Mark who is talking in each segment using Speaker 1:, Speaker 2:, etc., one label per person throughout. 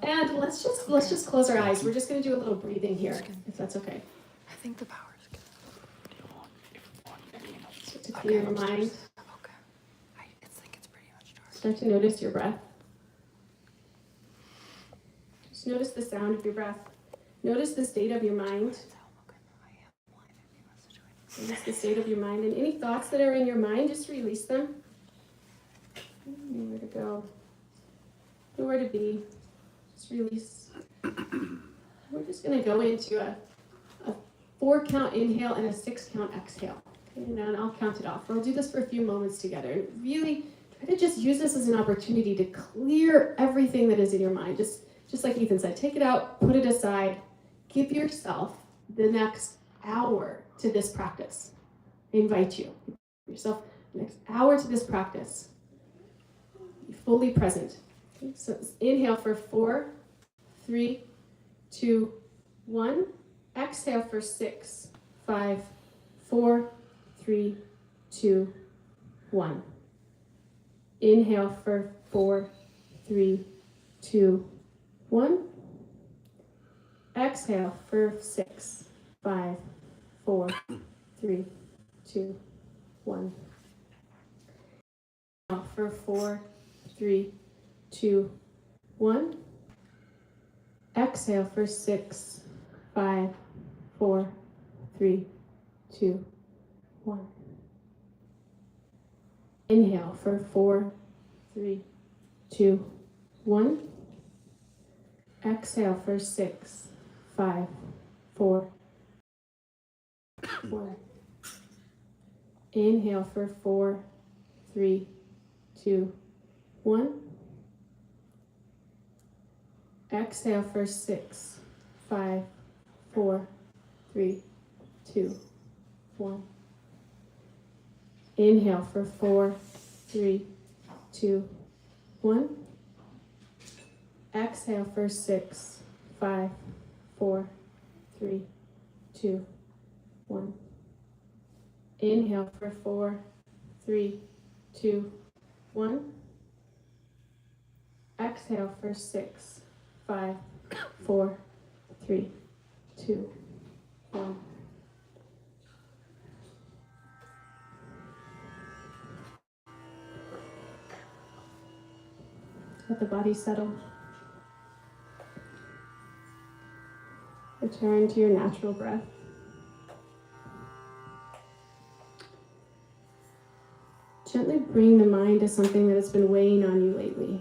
Speaker 1: And let's just close our eyes. We're just going to do a little breathing here, if that's okay.
Speaker 2: I think the power's good.
Speaker 1: Start to clear your mind.
Speaker 2: Okay. I think it's pretty much dark.
Speaker 1: Start to notice your breath. Just notice the sound of your breath. Notice the state of your mind. Notice the state of your mind. And any thoughts that are in your mind, just release them. Nowhere to go. Nowhere to be. Just release. We're just going to go into a 4-count inhale and a 6-count exhale. Okay, and I'll count it off. We'll do this for a few moments together. And really try to just use this as an opportunity to clear everything that is in your mind. Just like Ethan said, take it out, put it aside. Give yourself the next hour to this practice. I invite you. Give yourself the next hour to this practice. Be fully present. Okay, so inhale for 4, 3, 2, 1. Exhale for 6, 5, 4, 3, 2, 1. Inhale for 4, 3, 2, 1. Exhale for 6, 5, 4, 3, 2, 1. Inhale for 4, 3, 2, 1. Exhale for 6, 5, 4, 3, 2, 1. Inhale for 4, 3, 2, 1. Exhale for 6, 5, 4, 1. Inhale for 4, 3, 2, 1. Exhale for 6, 5, 4, 3, 2, 1. Inhale for 4, 3, 2, 1. Exhale for 6, 5, 4, 3, 2, 1. Inhale for 4, 3, 2, 1. Exhale for 6, 5, 4, 3, 2, 1. Let the body settle. Return to your natural breath. Gently bring the mind to something that has been weighing on you lately.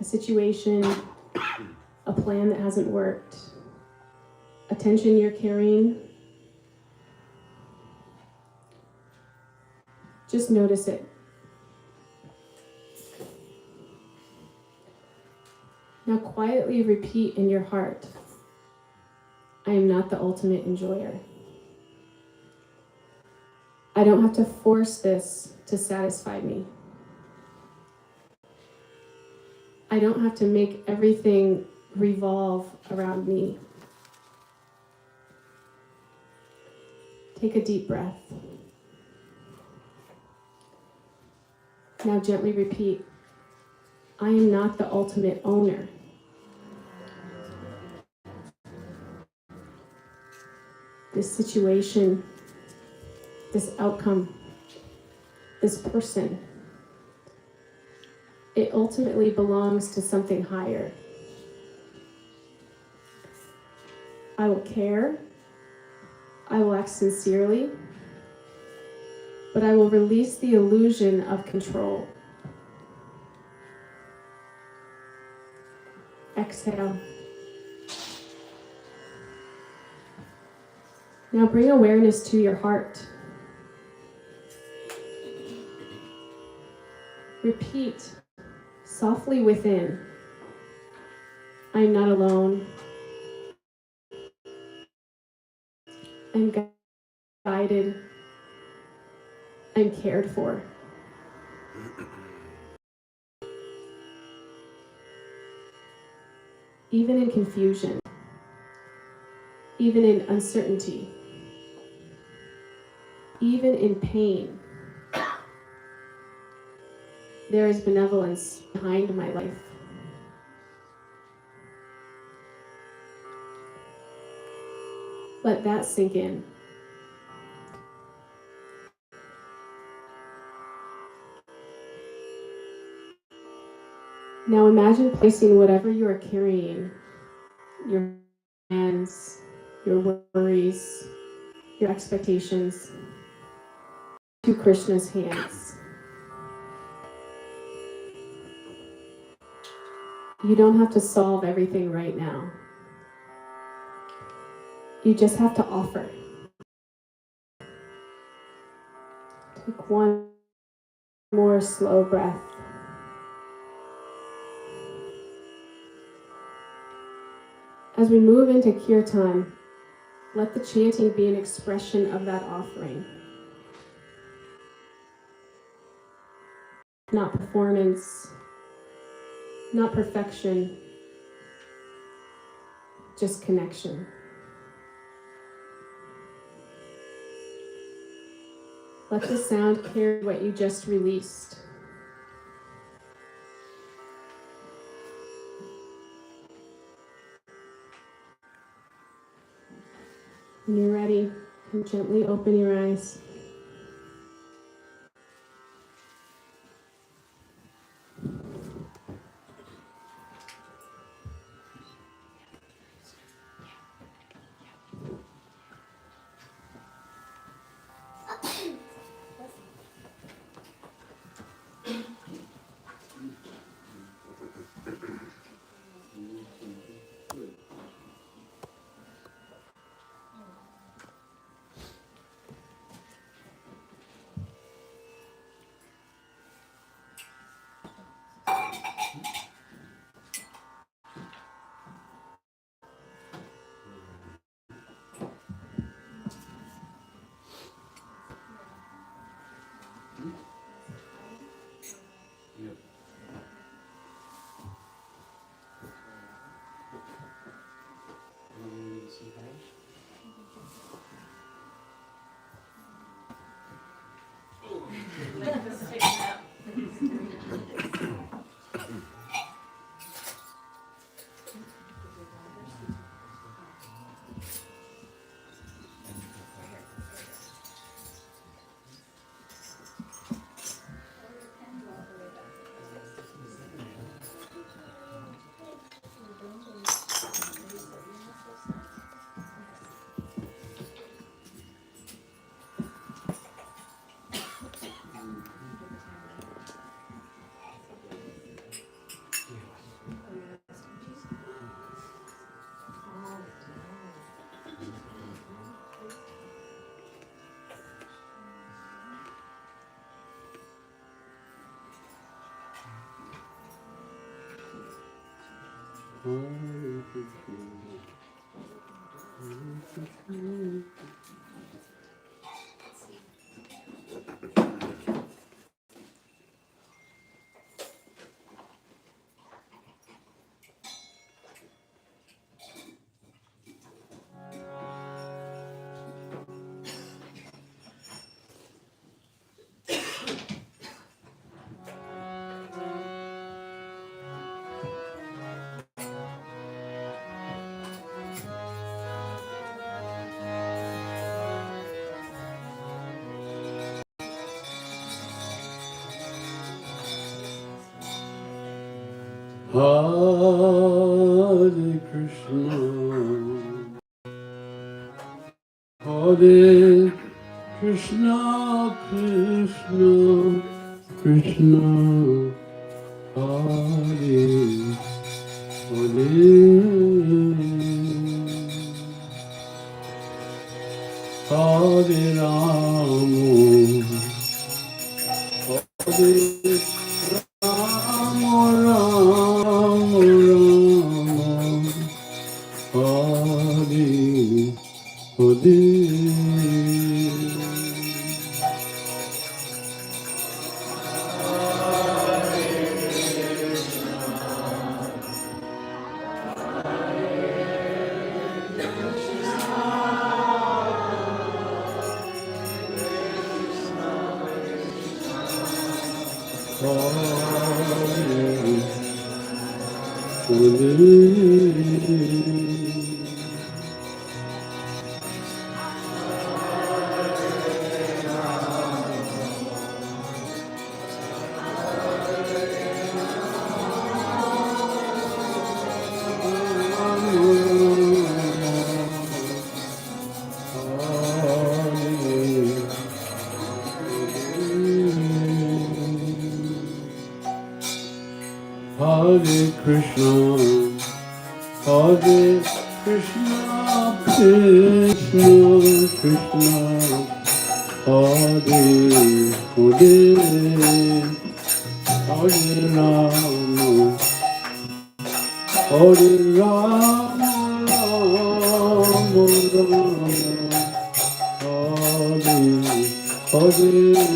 Speaker 1: A situation, a plan that hasn't worked, a tension you're carrying. Just notice it. Now quietly repeat in your heart, I am not the ultimate enjoyer. I don't have to force this to satisfy me. I don't have to make everything revolve around me. Take a deep breath. Now gently repeat, I am not the ultimate owner. This situation, this outcome, this person, it ultimately belongs to something higher. I will care, I will act sincerely, but I will release the illusion of control. Exhale. Now bring awareness to your heart. Repeat softly within, I am not alone. I'm guided. I'm cared for. Even in confusion, even in uncertainty, even in pain, there is benevolence behind my life. Let that sink in. Now imagine placing whatever you are carrying, your plans, your worries, your expectations, to Krishna's hands. You don't have to solve everything right now. You just have to offer. Take one more slow breath. As we move into Kirtan, let the chanting be an expression of that offering. Not performance, not perfection, just connection. Let the sound carry what you just released. When you're ready, you can gently open your eyes.
Speaker 3: Hare Krishna, Hare Krishna, Krishna Krishna, Hare Hare, Hare Rama, Hare Rama, Rama Rama, Hare Hare. Krishna, Hare Krishna, Krishna Krishna, Hare Hare, Hare Rama, Hare Rama, Rama Rama, Hare Hare.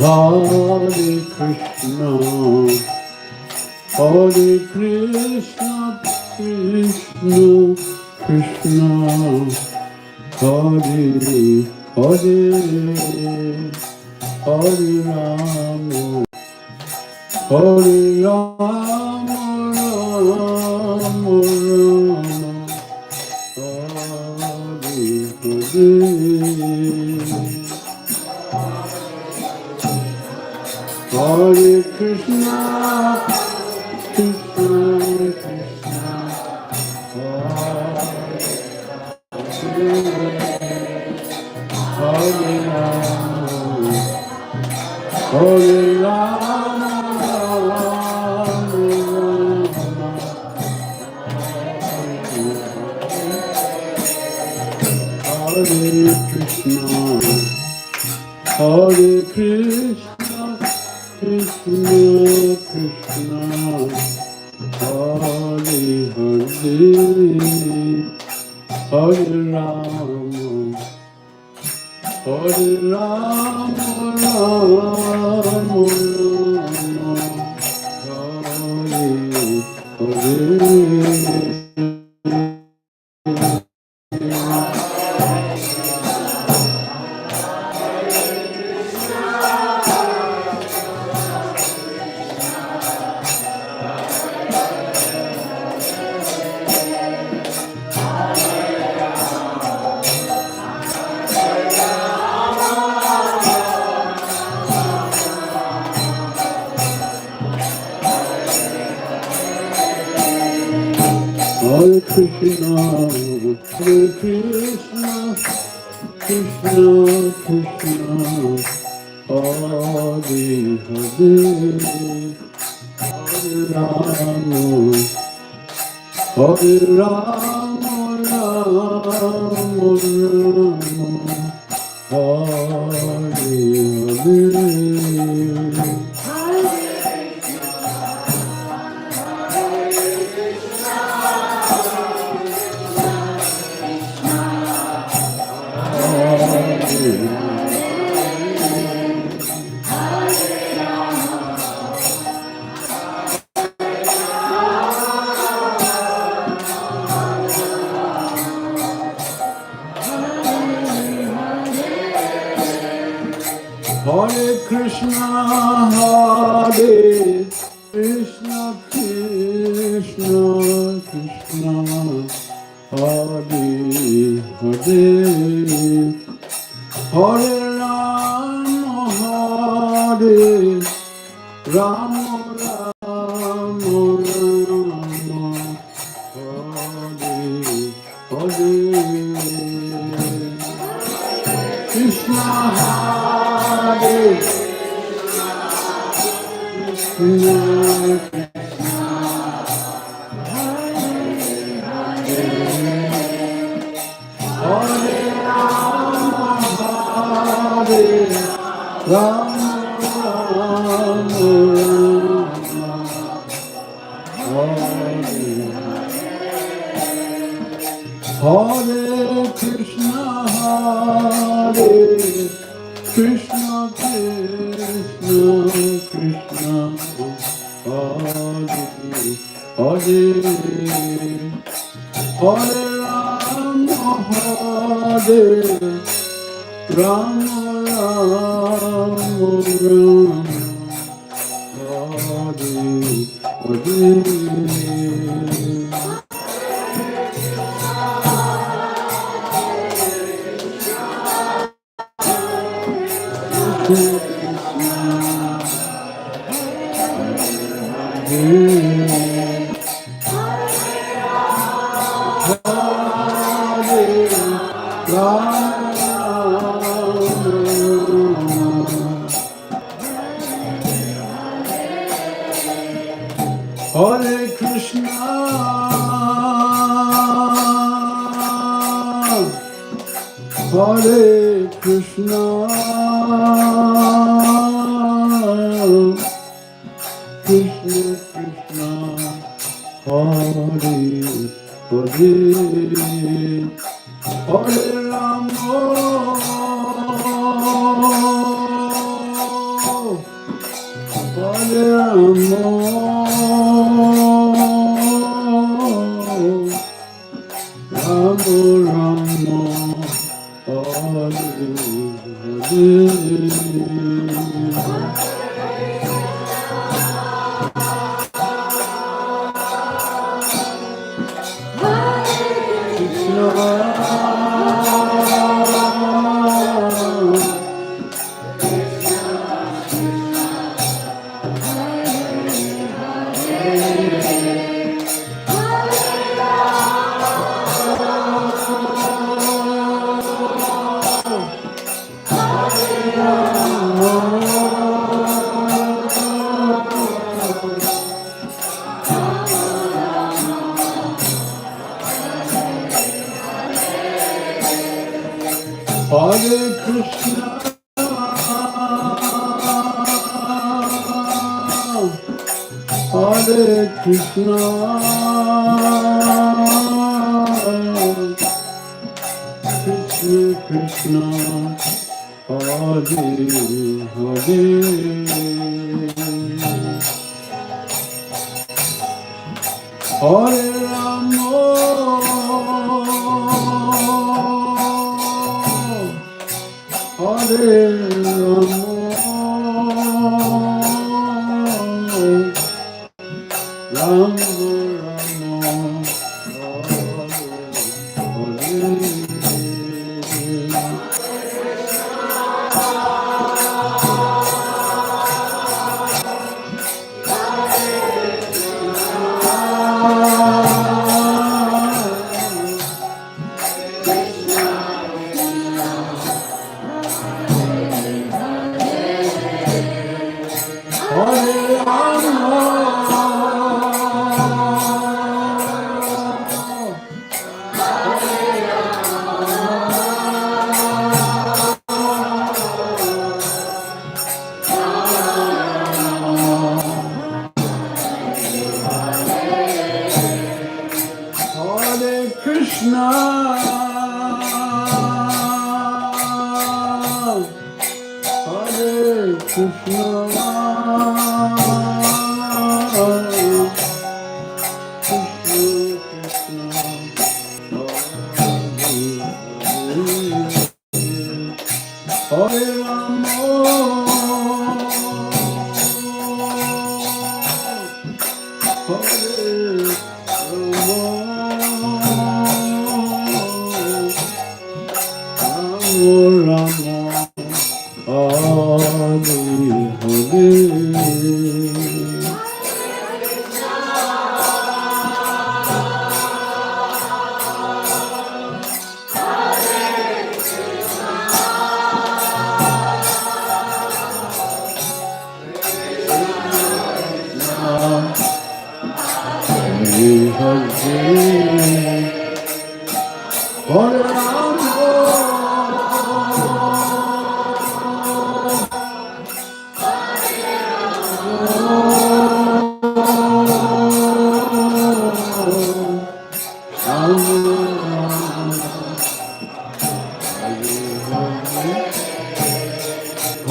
Speaker 3: Hare Krishna, Hare Krishna, Krishna Krishna, Hare Hare, Hare Rama, Hare Rama, Rama Rama, Hare Hare. Hare Krishna, Krishna Krishna, Hare Rama, Hare Rama, Rama Rama, Hare Krishna, Hare Krishna, Krishna Krishna, Hare Hare, Hare Rama, Hare Rama, Rama Rama, Hare Hare Krishna, Hare Krishna, Krishna Krishna, Hare Hare, Hare Rama, Hare Rama, Rama Rama, Hare Hare. Hare Krishna, Hare Krishna, Krishna Krishna, Hare Hare, Hare Rama, Hare Rama, Rama Rama, Hare Hare, Krishna Hare Krishna, Hare Rama, Hare Rama, Rama Hare Krishna, Hare Krishna, Krishna Krishna, Hare Hare, Hare Rama, Hare Rama, Rama Rama, Hare Hare. Hare Krishna, Krishna Krishna, Hare Hare, Hare Rama, Hare Rama, Rama Rama, Hare Krishna, Hare Krishna, Krishna Krishna, Hare Hare, Hare Rama, Hare Rama, Rama Rama, Hare Krishna, Hare Krishna, Hare Rama, Hare Rama, Hare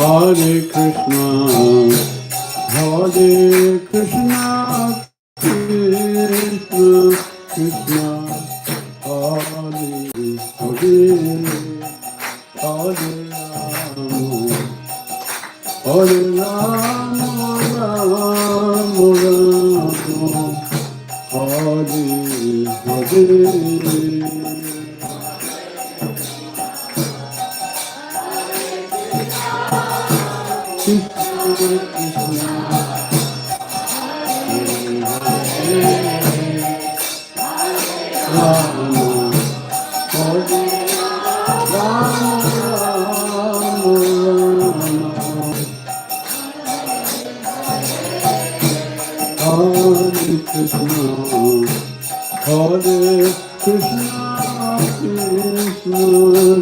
Speaker 3: Hare Krishna, Hare Krishna, Krishna Krishna, Hare Hare, Hare Rama, Hare Rama, Rama Rama, Hare Hare. Krishna Hare Krishna, Krishna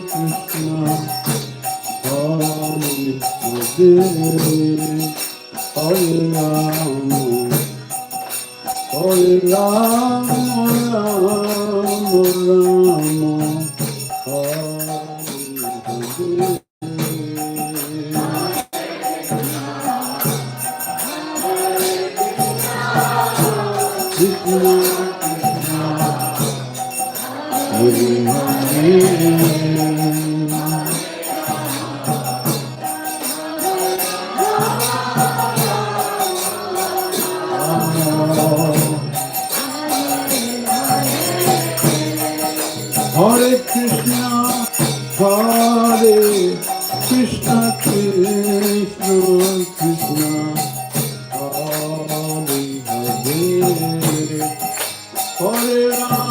Speaker 3: Krishna, Hare Hare, Hare Rama, Hare Rama, Rama Rama, Hare Krishna, Hare Hare Krishna, Hare Krishna, Krishna Krishna, Hare Hare, Hare Rama,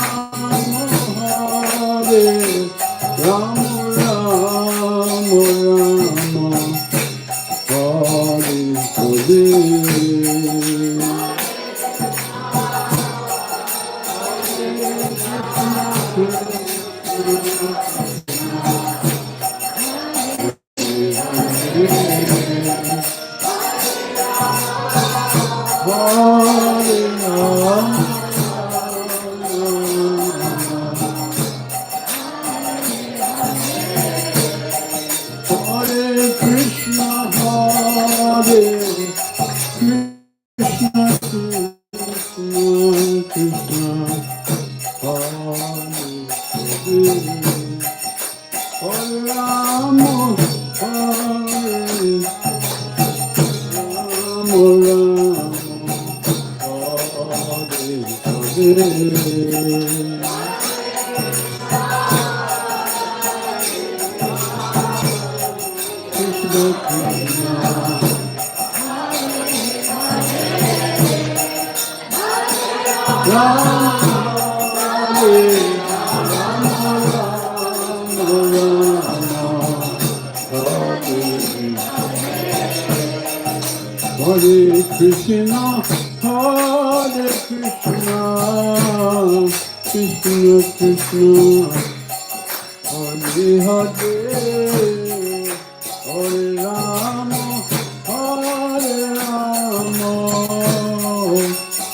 Speaker 3: Hare Rama, Rama Rama, Hare Hare Krishna, Hare Krishna, Krishna Krishna, Hare Hare Rama, Hare Rama, Hare Krishna, Hare Krishna, Krishna Krishna, Hare Hare, Hare Rama, Hare Rama,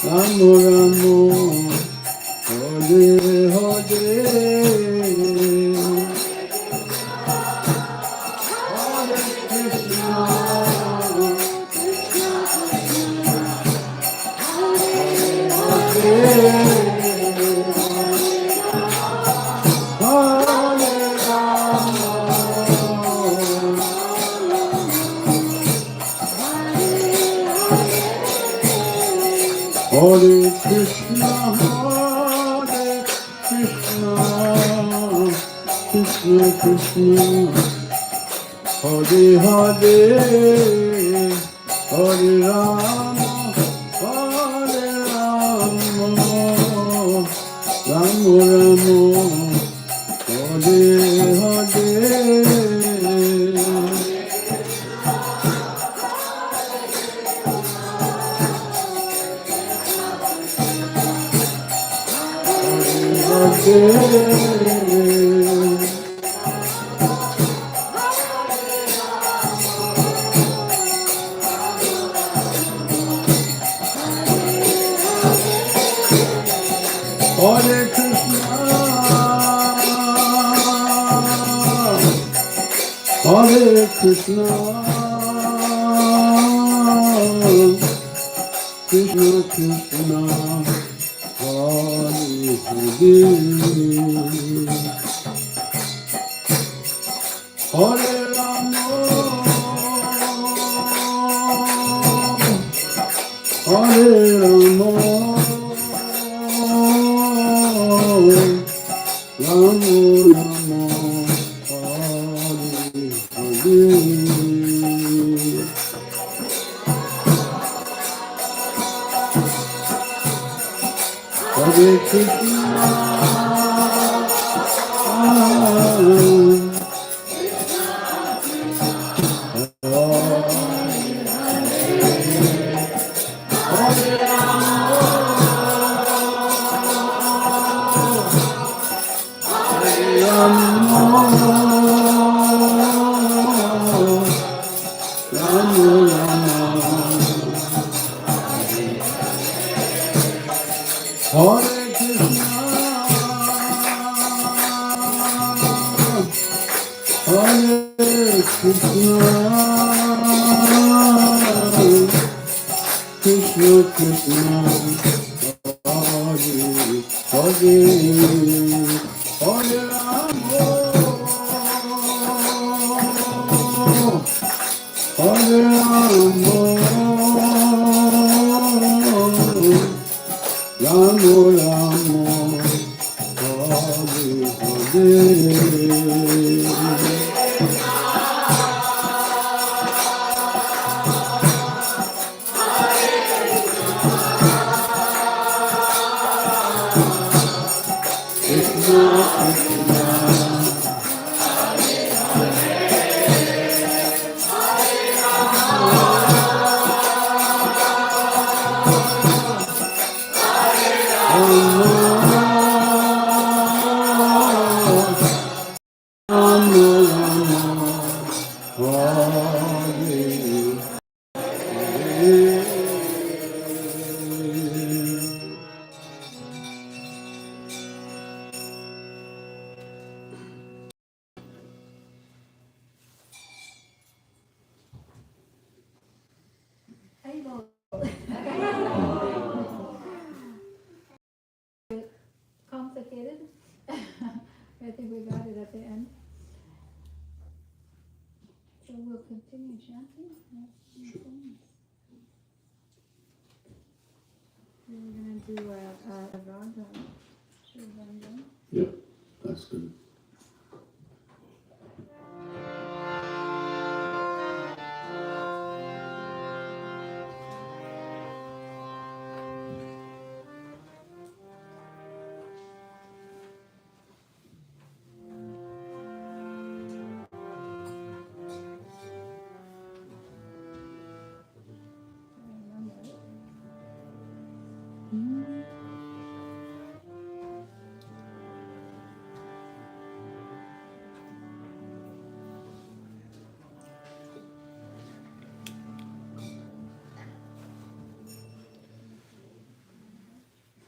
Speaker 3: Rama Rama, Hare Hare. Hare Krishna, Hare Krishna, Krishna Krishna, Hare Hare, Hare Rama, Hare Rama, Rama Rama, Hare Hare. Hare Krishna, Hare Krishna, Krishna Krishna, Hare Hare, Hare Rama, Hare Rama, Rama Rama, Hare Hare, Hare Krishna, Hare Krishna, Hare Krishna, Krishna Krishna, Hare Hare, Hare Rama, Hare Rama, Ramo Ramo, Hare Hare.
Speaker 4: Complicated. I think we got it at the end. So we'll continue chanting. We're gonna do a raga.
Speaker 3: Yeah, that's good.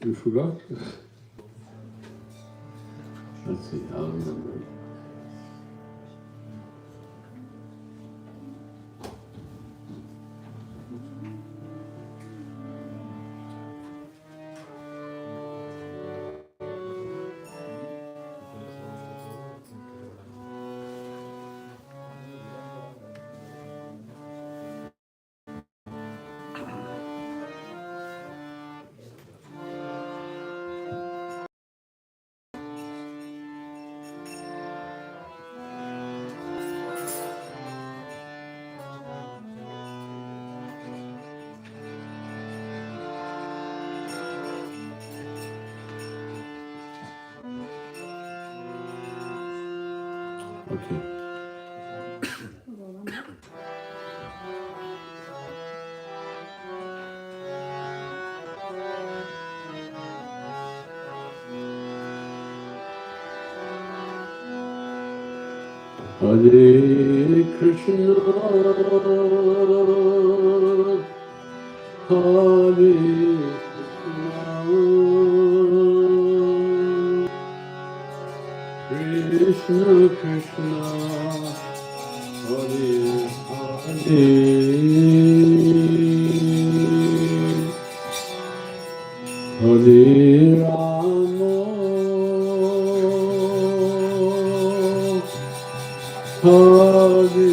Speaker 3: You forgot? Let's see, I'll remember it. Okay. Hare Krishna, Hare Krishna, Krishna Krishna, Hare Hare, Hare Rama, Hare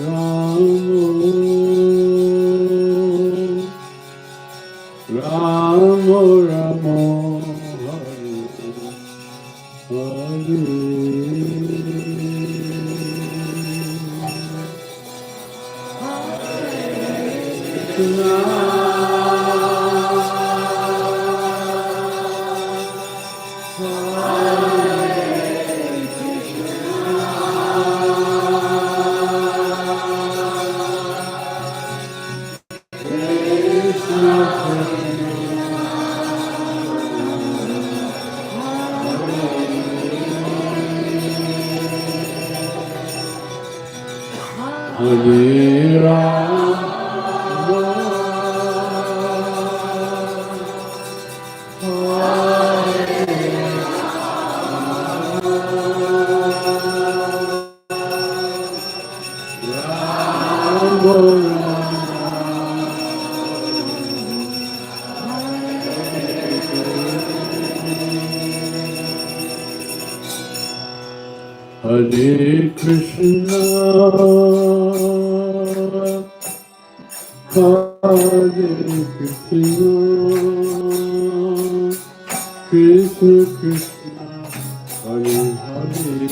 Speaker 3: Rama, Rama Rama, Hare Hare. Hare Rama, Hare Hare Krishna, Hare Krishna, Krishna Krishna, Hare Hare,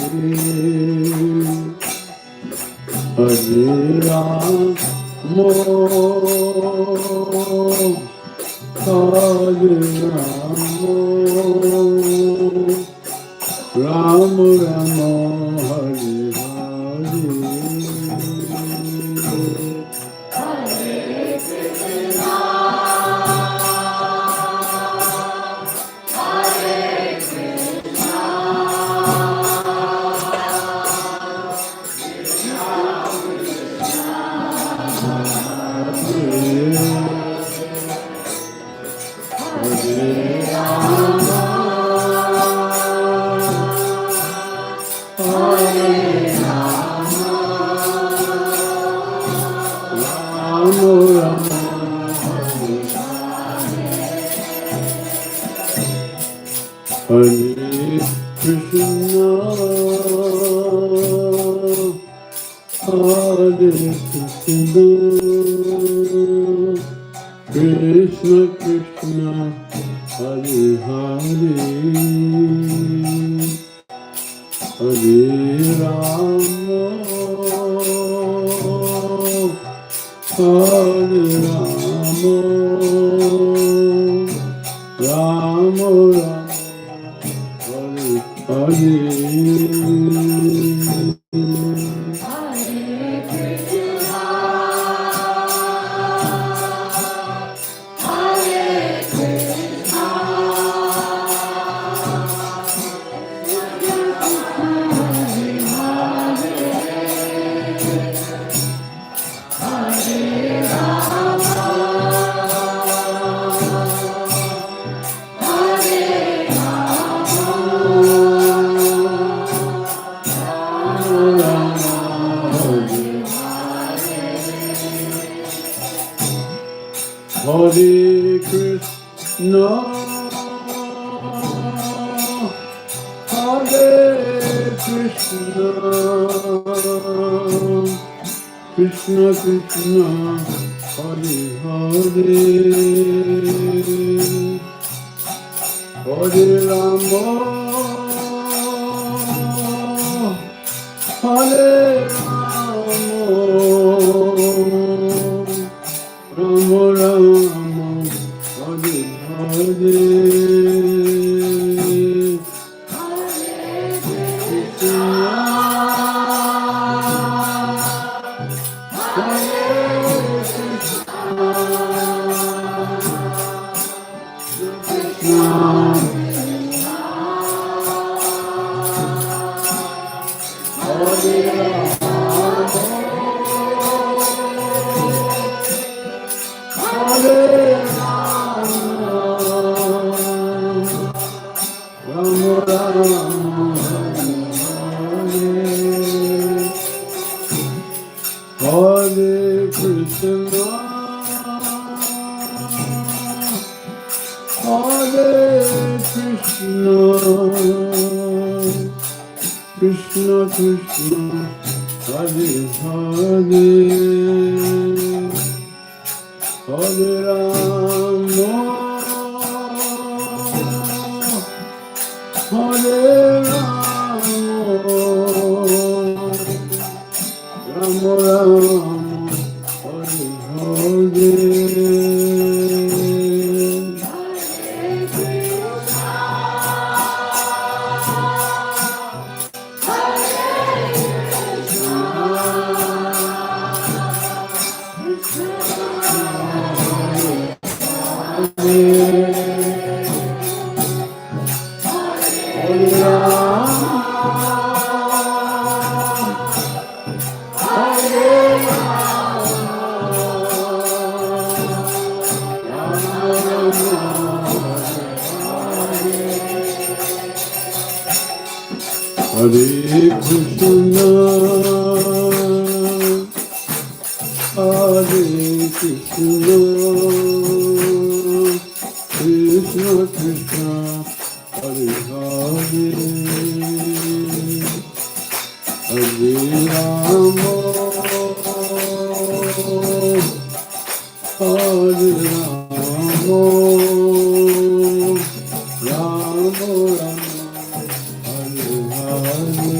Speaker 3: Hare Rama, Hare Rama, Ram Rama, Hare Krishna Krishna, Hare Hare, Hare Rama, Hare Rama, Rama Rama, Hare Hare Krishna, Hare Krishna, Krishna Krishna, Hare Hare, Hare Rama, Hare Rama, Rama Rama, Hare Hare, Hare Krishna, Hare Krishna, Krishna Krishna, Hare Hare, Hare Rama, Hare Rama, Rama Rama, Hare Hare. Hare Krishna, Hare Krishna, Krishna Krishna, Hare Hare, Hare Rama, Hare Rama, Rama Rama, Hare Hare.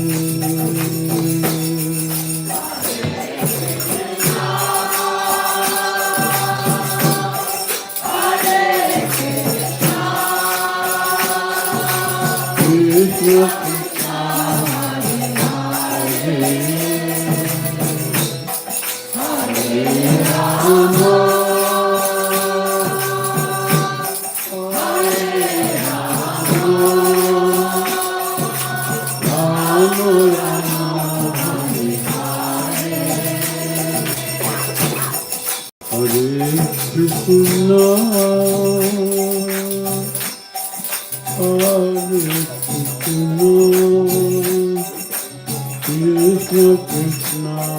Speaker 3: Krishna Krishna,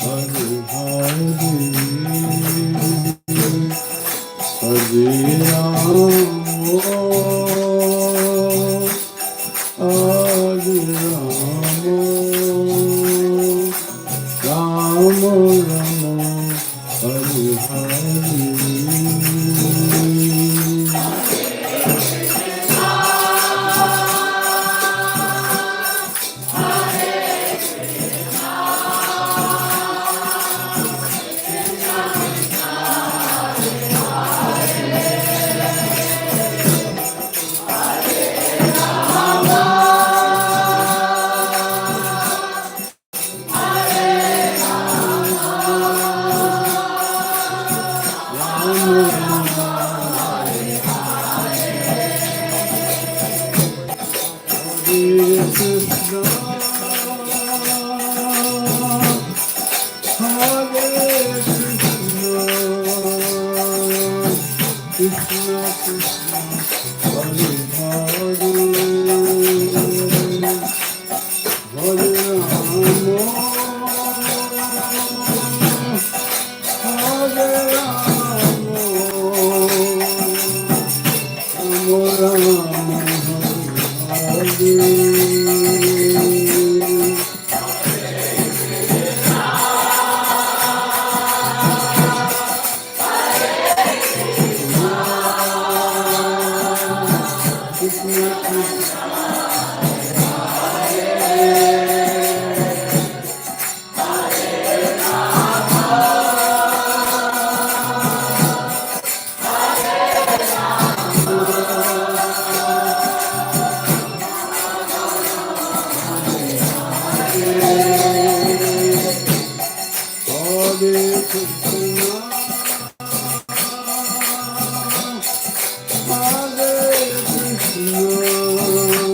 Speaker 3: Hare Rama, Rama Rama, Hare Krishna, Hare Krishna, Krishna Krishna, Hare Hare, Hare Rama, Hare Rama, Rama Rama, Hare Hare. Hare Krishna,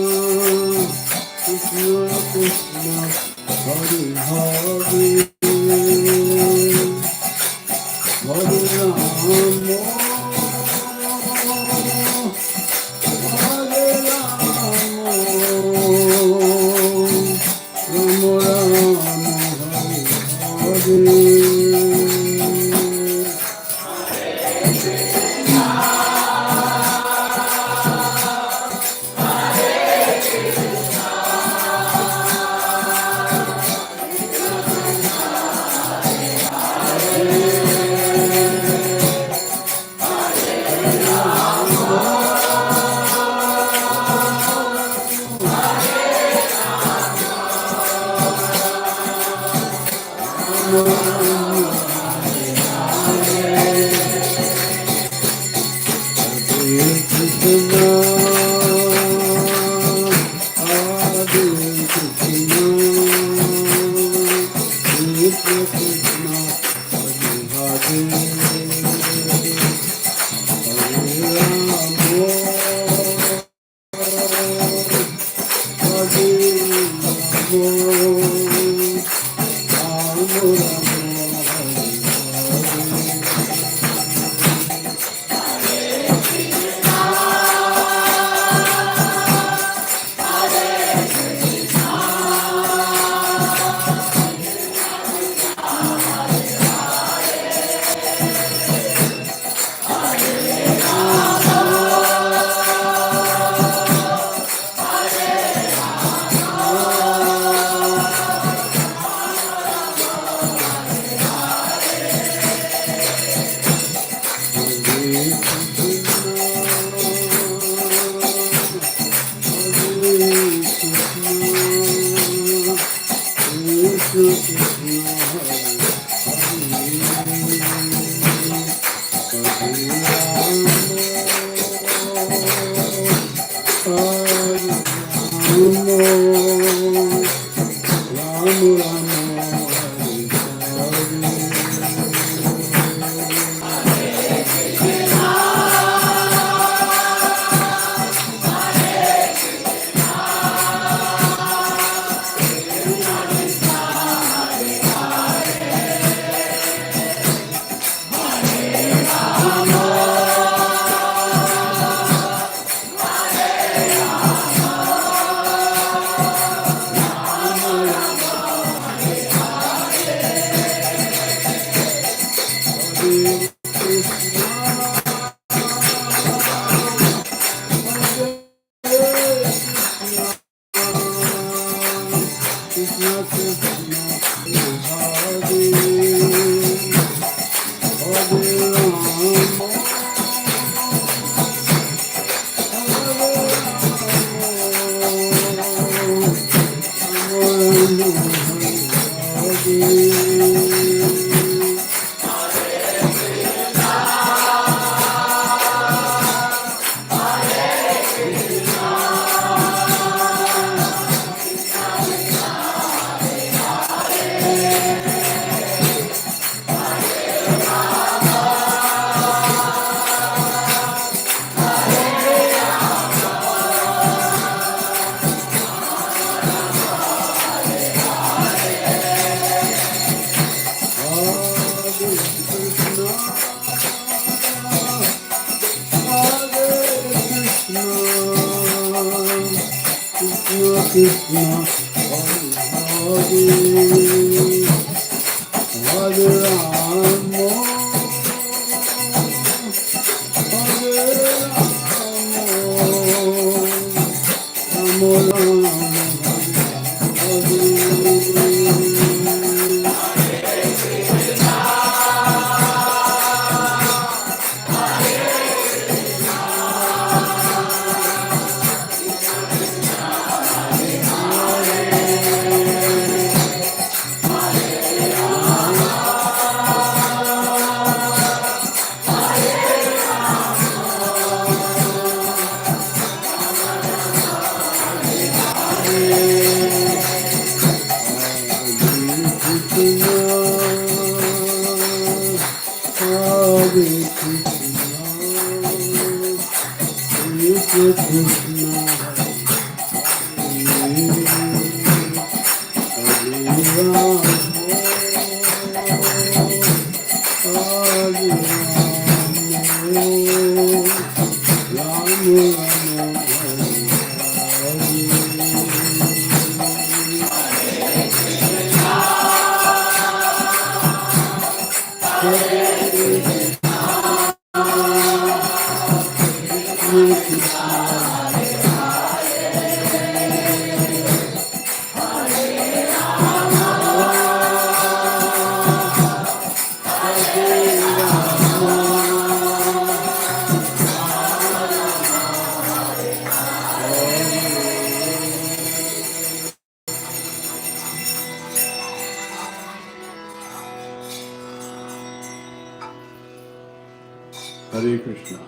Speaker 3: Hare Krishna.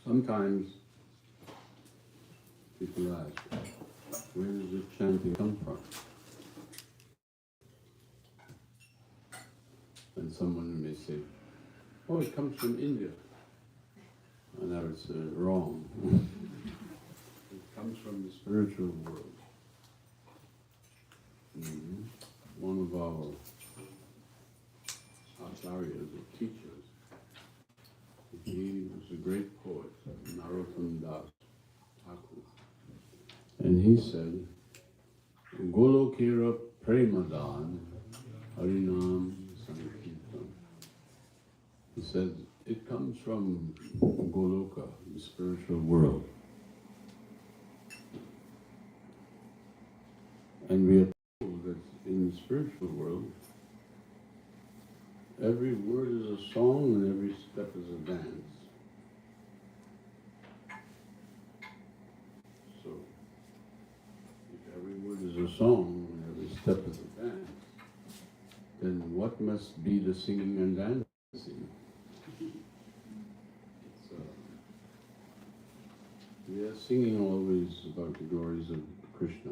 Speaker 3: Sometimes people ask, where does this chanting come from? And someone may say, oh, it comes from India. And I would say, wrong. It comes from the spiritual world. One of our acharyas or teachers, he was a great poet, Narottam Das Thakur. And he said, Golokera Premadan Harinam Sankirtan. He said, it comes from Goloka, the spiritual world. And we are told that in the spiritual world, every word is a song and every step is a dance. So, if every word is a song and every step is a dance, then what must be the singing and dancing? We are singing always about the glories of Krishna.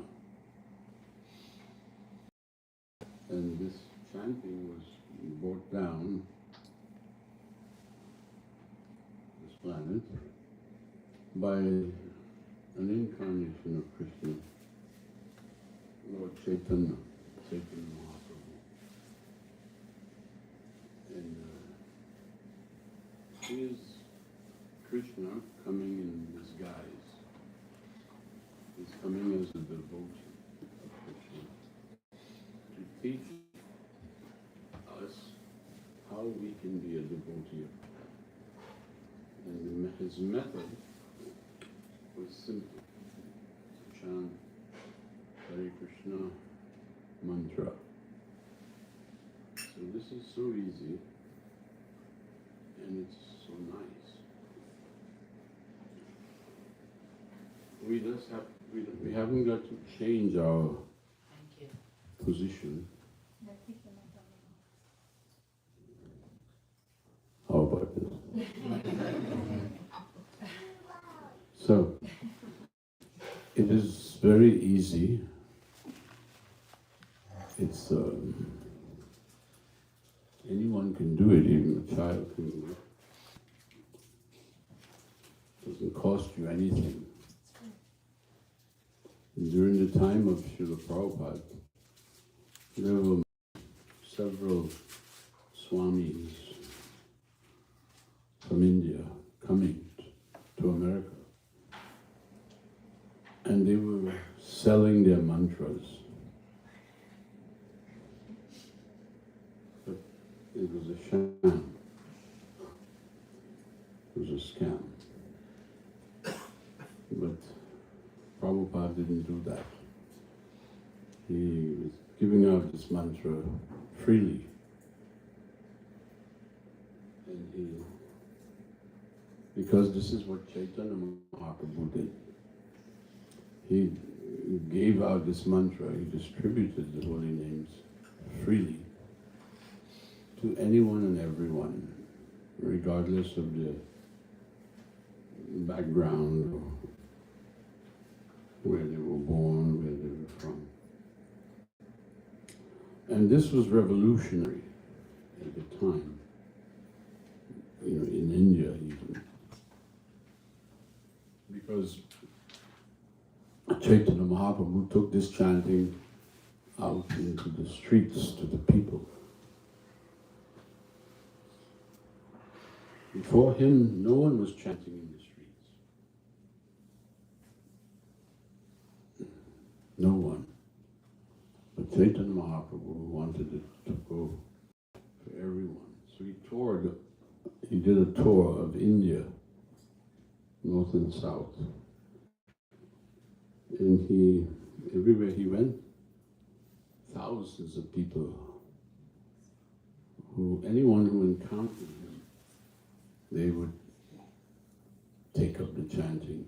Speaker 3: And this chanting was brought down this planet by an incarnation of Krishna, Lord Chaitanya Mahaprabhu. And he is Krishna coming in disguise. He's coming as a devotee of Krishna to teach us how we can be a devotee of Krishna. And his method was simple: to chant Hare Krishna mantra. So this is so easy and it's so nice. We haven't got to change our position. How about this? So, it is very easy. It's, anyone can do it, even a child can do it. It doesn't cost you anything. During the time of Srila Prabhupada, there were several swamis from India coming to America. And they were selling their mantras. But it was a sham. It was a scam. But Prabhupada didn't do that. He was giving out this mantra freely. And because this is what Chaitanya Mahaprabhu did. He gave out this mantra, he distributed the holy names freely to anyone and everyone, regardless of their background or where they were born, where they were from. And this was revolutionary at the time, in India even. Because Chaitanya Mahaprabhu took this chanting out into the streets to the people. Before him, no one was chanting in the streets. No one. But Chaitanya Mahaprabhu wanted it to go for everyone. So he did a tour of India, north and south. And everywhere he went, thousands of people, anyone who encountered him, they would take up the chanting.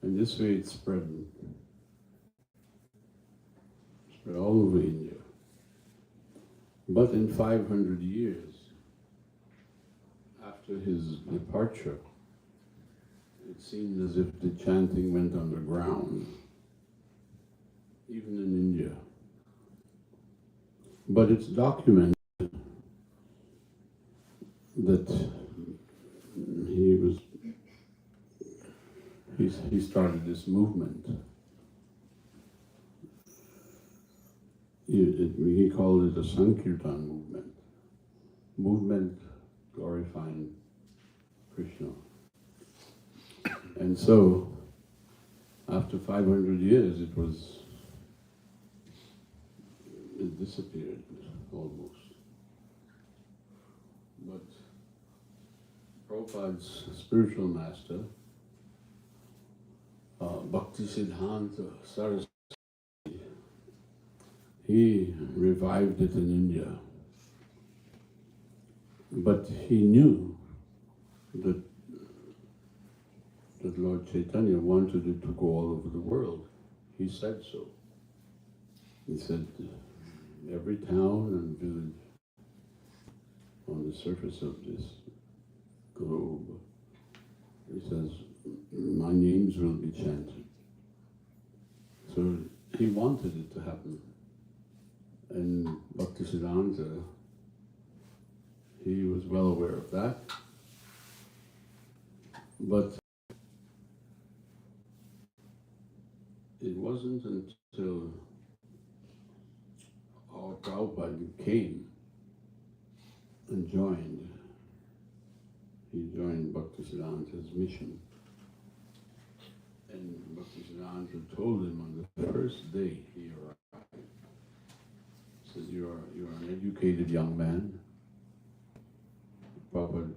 Speaker 3: And this way it spread all over India. But in 500 years, after his departure, it seemed as if the chanting went underground, even in India. But it's documented that he started this movement. He called it a Sankirtan movement glorifying Krishna. And so, after 500 years, it disappeared almost. But Prabhupada's spiritual master, Bhakti Siddhanta Saraswati, he revived it in India. But he knew that Lord Chaitanya wanted it to go all over the world. He said so. He said, every town and village on the surface of this globe, he says, my names will be chanted. So he wanted it to happen. And Bhaktisiddhanta, he was well aware of that. But it wasn't until our Prabhupada came and joined. He joined Bhaktisiddhanta's mission. And Bhaktisiddhanta told him on the first day he arrived, he said, you are an educated young man. Prabhupada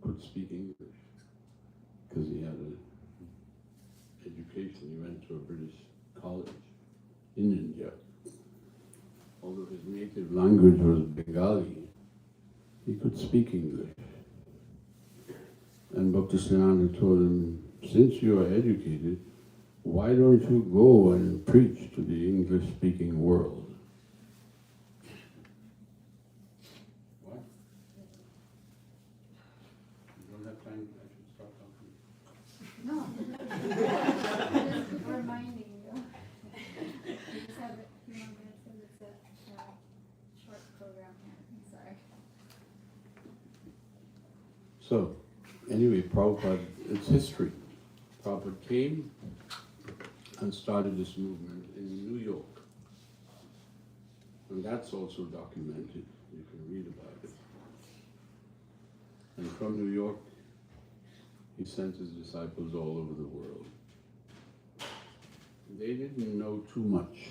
Speaker 3: could speak English because he had an education. He went to a British college in India. Although his native language was Bengali, he could speak English. And Bhaktisiddhanta told him, since you are educated, why don't you go and preach to the English-speaking world? What? You don't have time? I should stop talking.
Speaker 4: No. Just reminding you. You just have a few more minutes because it's a short program here. I'm sorry.
Speaker 3: So, anyway, Prabhupada, it's history. Prabhupada came and started this movement in New York. And that's also documented. You can read about it. And from New York, he sent his disciples all over the world. They didn't know too much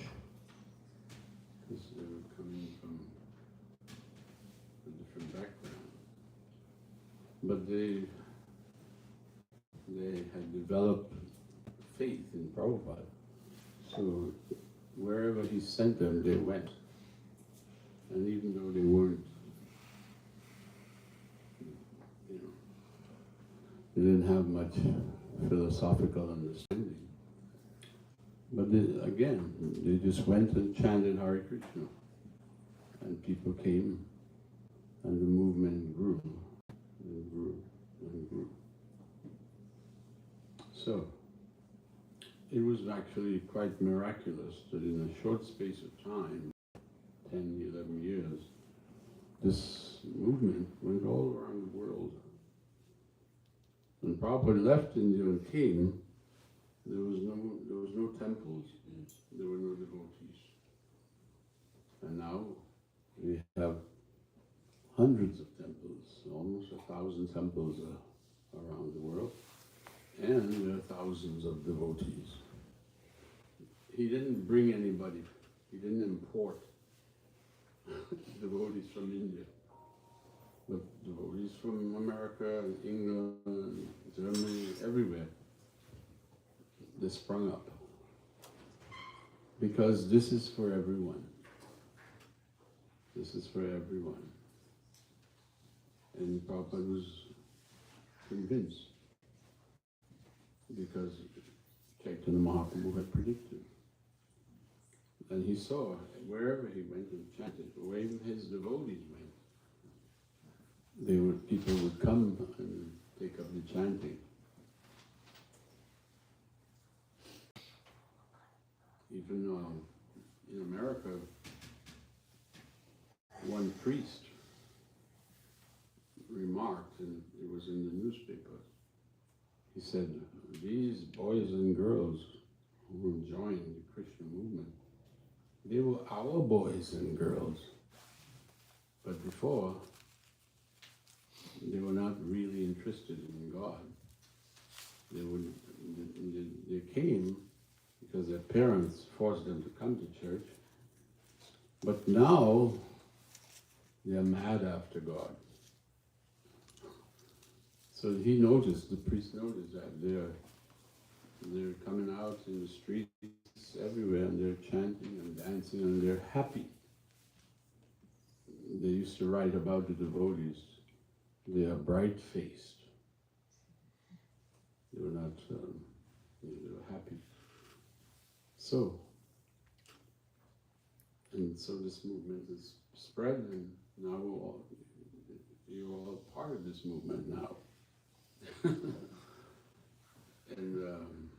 Speaker 3: because they were coming from a different background. But they had developed faith in Prabhupada. So wherever he sent them, they went. And even though they weren't, they didn't have much philosophical understanding. But they just went and chanted Hare Krishna. And people came, and the movement grew, and grew, and grew. So, it was actually quite miraculous that in a short space of time, 10, 11 years, this movement went all around the world. When Prabhupada left India and came, there was no temples, there were no devotees. And now we have hundreds of temples, almost 1,000 temples around the world. And there are thousands of devotees. He didn't bring anybody, he didn't import devotees from India, but devotees from America, England, Germany, everywhere. They sprung up. Because this is for everyone. This is for everyone. And Prabhupada was convinced. Because Chaitanya Mahaprabhu had predicted. And he saw wherever he went and chanted, wherever his devotees went, people would come and take up the chanting. Even in America, one priest remarked, and it was in the newspaper, he said, these boys and girls who joined the Krishna movement, they were our boys and girls. But before, they were not really interested in God. They came because their parents forced them to come to church. But now, they're mad after God. So he noticed, the priest noticed that they're coming out in the streets everywhere and they're chanting and dancing and they're happy. They used to write about the devotees. They are bright-faced. They were not, they were happy. So this movement is spread, and now you're all part of this movement now. And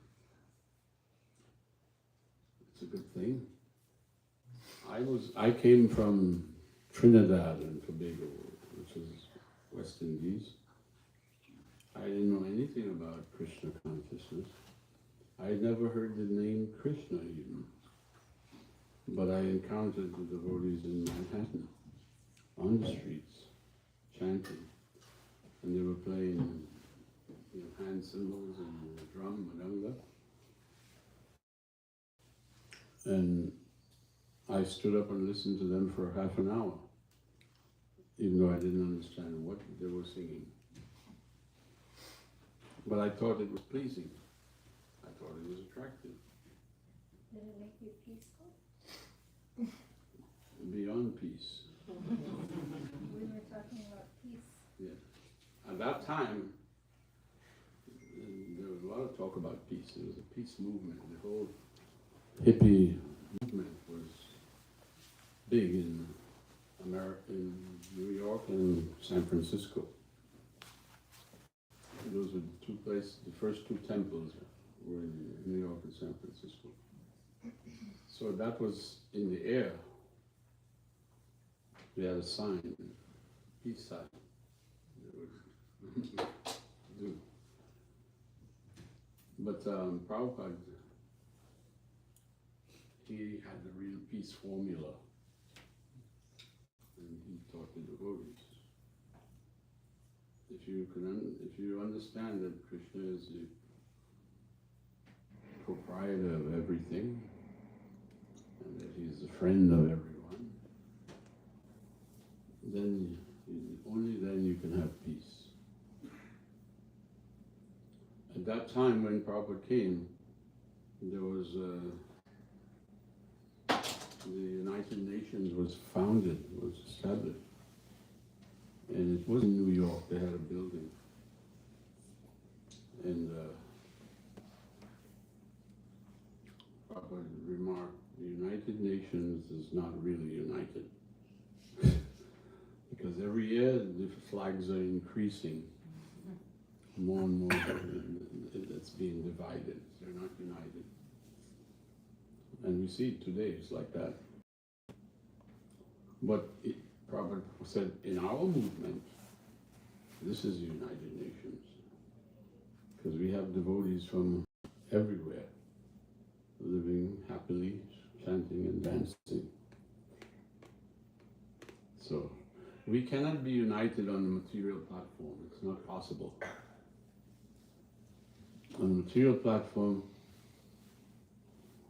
Speaker 3: it's a good thing. I came from Trinidad and Tobago, which is West Indies. I didn't know anything about Krishna consciousness. I had never heard the name Krishna even. But I encountered the devotees in Manhattan, on the streets, chanting. And they were playing hand cymbals and drum, madanga. And I stood up and listened to them for half an hour, even though I didn't understand what they were singing. But I thought it was pleasing. I thought it was attractive.
Speaker 4: Did it make you peaceful?
Speaker 3: Beyond peace.
Speaker 4: We were talking about peace.
Speaker 3: Yeah. At that time, there was a lot of talk about peace. There was a peace movement. The whole hippie movement was big in America, in New York and San Francisco. Those were the two places, the first two temples were in New York and San Francisco. So that was in the air. We had a sign, peace sign. They would do. But Prabhupada, he had the real peace formula. And he taught the devotees. If you understand that Krishna is the proprietor of everything, and that he is the friend of everyone, then only then you can have peace. At that time when Prabhupada came, there was the United Nations was founded, was established. And it was in New York, they had a building. And Prabhupada remarked, the United Nations is not really united. Because every year the flags are increasing. More and more it's being divided. They're not united. And we see it today, it's like that. But Prabhupada said, in our movement, this is the United Nations. Because we have devotees from everywhere, living happily, chanting and dancing. So, we cannot be united on the material platform. It's not possible. On the material platform,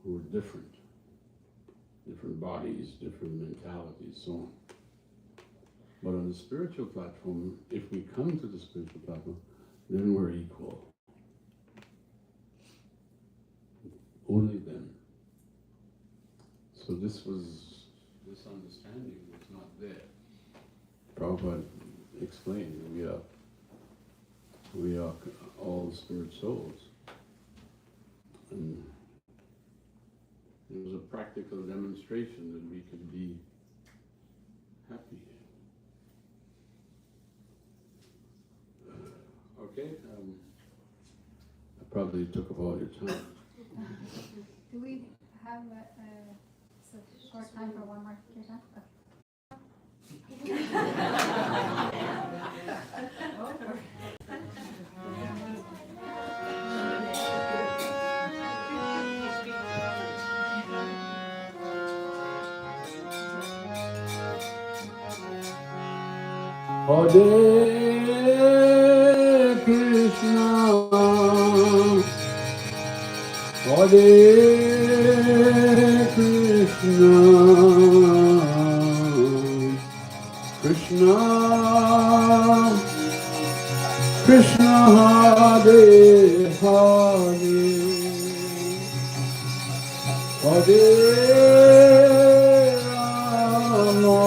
Speaker 3: we're different. Different bodies, different mentalities, so on. But on the spiritual platform, if we come to the spiritual platform, then we're equal. Only then. So this understanding was not there. Prabhupada explained that we are all spirit souls. And it was a practical demonstration that we could be happy. Okay, I probably took up all your time.
Speaker 4: Do we have a short time for one more kirtan?
Speaker 3: Hare Krishna, Hare Krishna, Krishna Krishna Hare Hare, Hare Rama,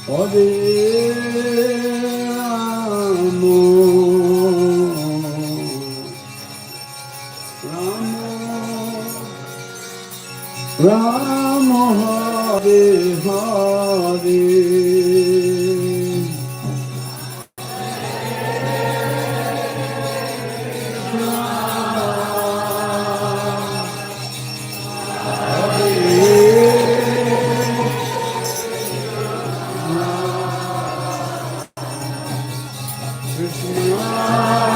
Speaker 3: Hare Rama, Rama Hare Hare,
Speaker 5: Hare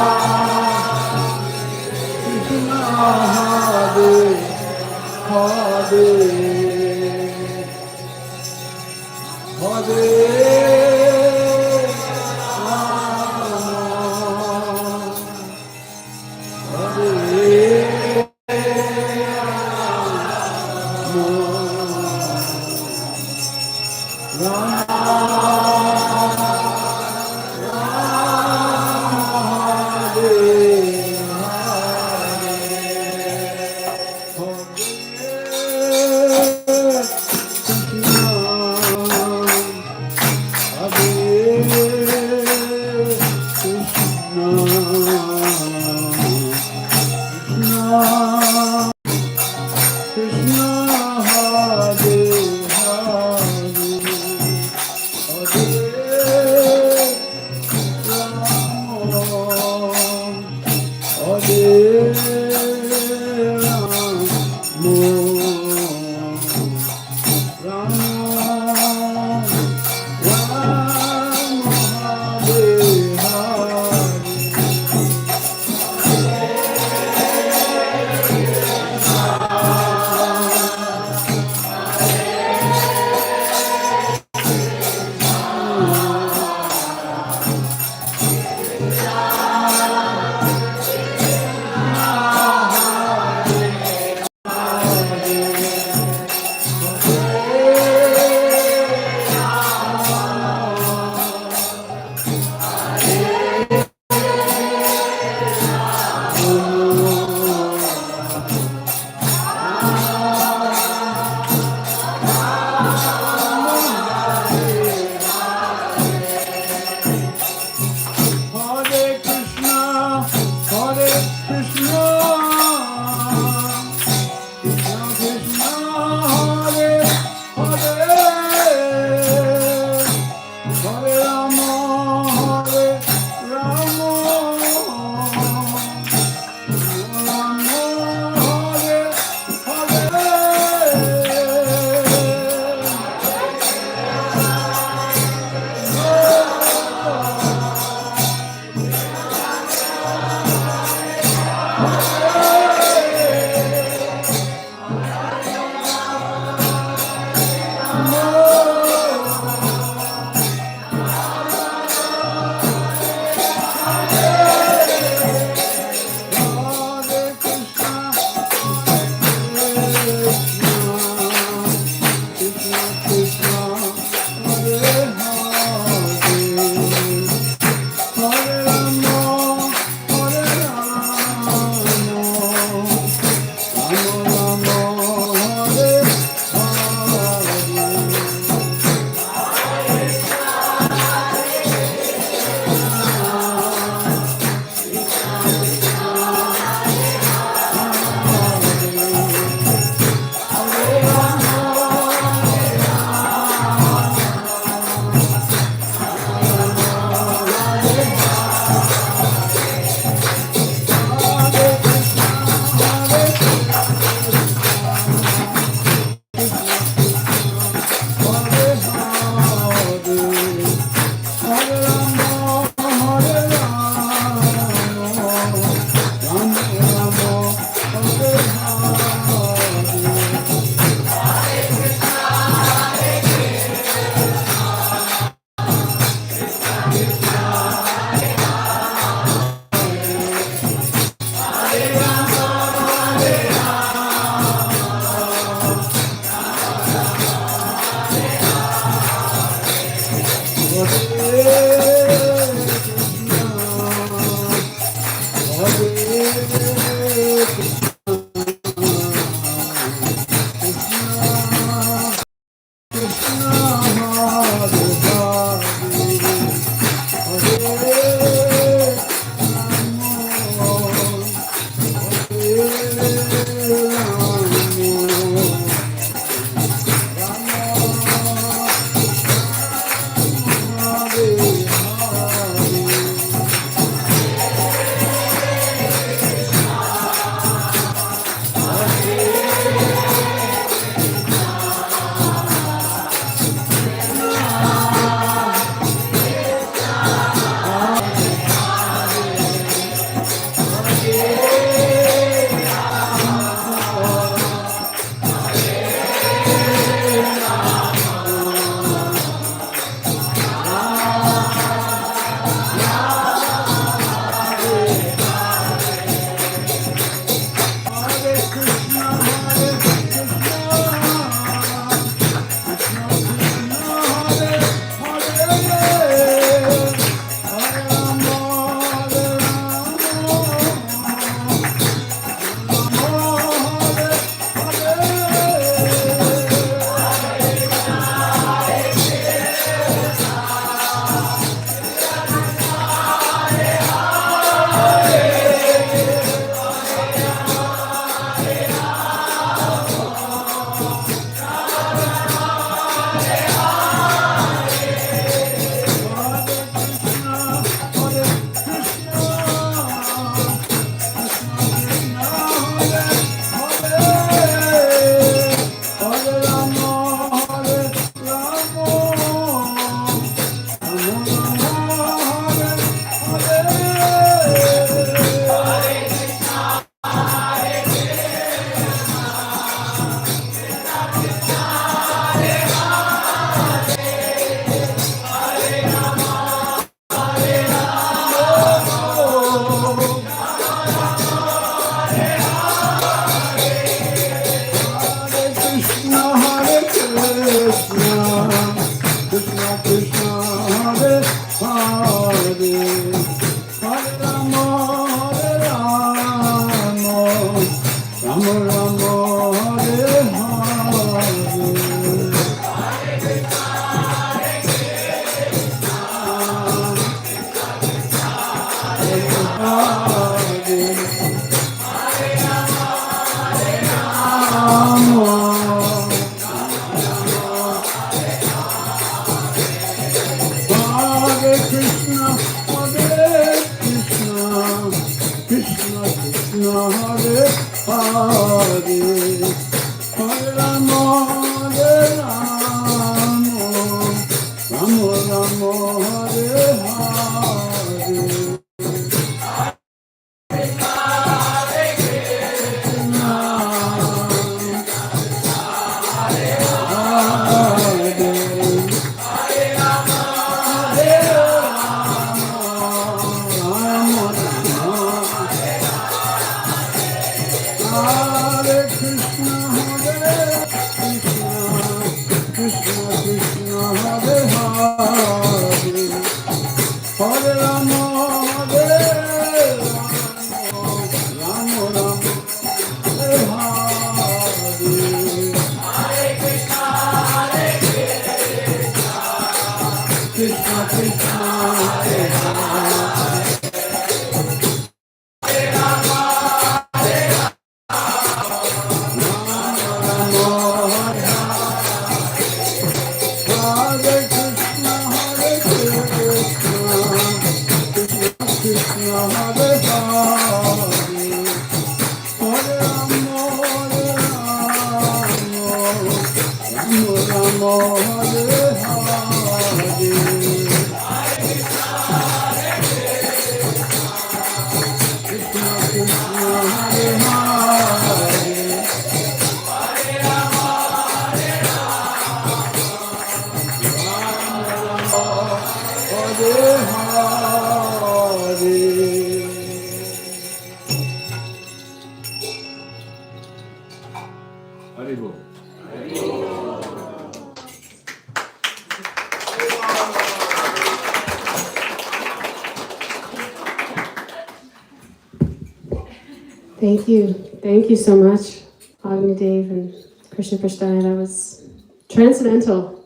Speaker 1: Thank you so much, Agni Dave and Krishna Prasthaya. That was transcendental.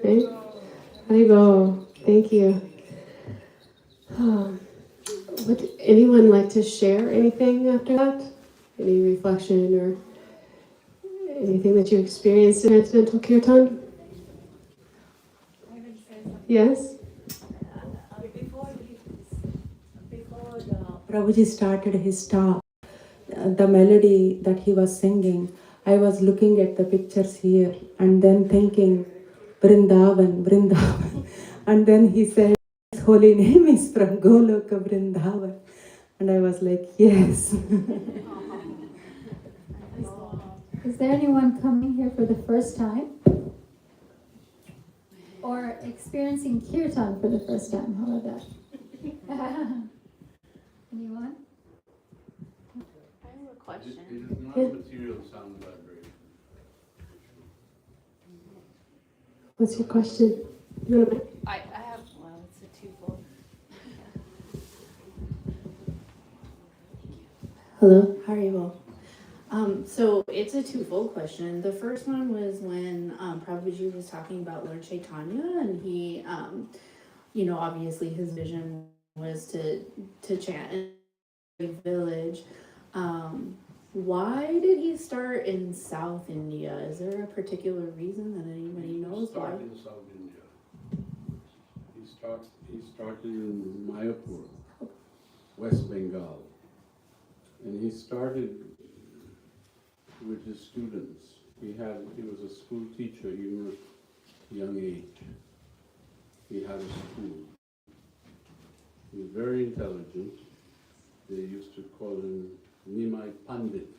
Speaker 1: Right? Haribo, thank you. Would anyone like to share anything after that? Any reflection or anything that you experienced in transcendental kirtan? Yes?
Speaker 5: Before Prabhuji started his talk, the melody that he was singing, I was looking at the pictures here and then thinking, Vrindavan, Vrindavan. And then he said, his holy name is from Goloka Vrindavan. And I was like, yes.
Speaker 4: Is there anyone coming here for the first time? Or experiencing kirtan for the first time? How about that? Anyone?
Speaker 6: I have a question.
Speaker 3: It is not material sound vibration.
Speaker 1: What's your question? You want to
Speaker 6: I have, well, it's a twofold.
Speaker 1: Hello?
Speaker 6: Haribo. So it's a twofold question. The first one was when Prabhuji was talking about Lord Chaitanya, and he, obviously his vision was to chant in a village. Why did he start in South India? Is there a particular reason that anybody knows why?
Speaker 3: He started in South India. He started in Mayapur, West Bengal. And he started with his students. He was a school teacher even at a young age. He had a school. He was very intelligent. They used to call him Nimai Pandit.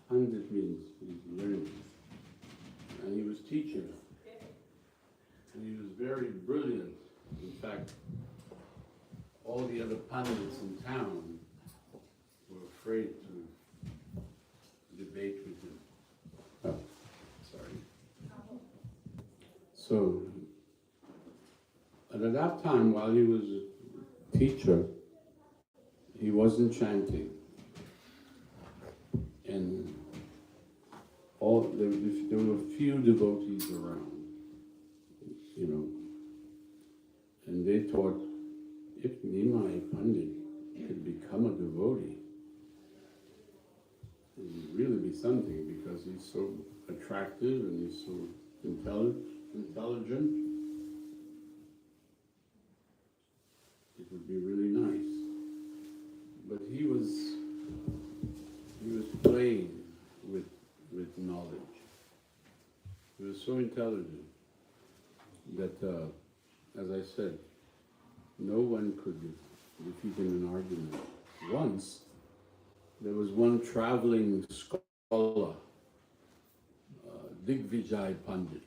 Speaker 3: Pandit means he's learned. And he was teaching. And he was very brilliant. In fact, all the other Pandits in town were afraid to debate with him. Oh, sorry. So, and at that time, while he was teacher, he wasn't chanting. And there were few devotees around, you know, and they thought if Nimai Pandit could become a devotee, it would really be something, because he's so attractive and he's so intelligent. It would be really nice. But he was playing with knowledge. He was so intelligent that, as I said, no one could defeat him in argument. Once, there was one traveling scholar, Digvijay Pandit.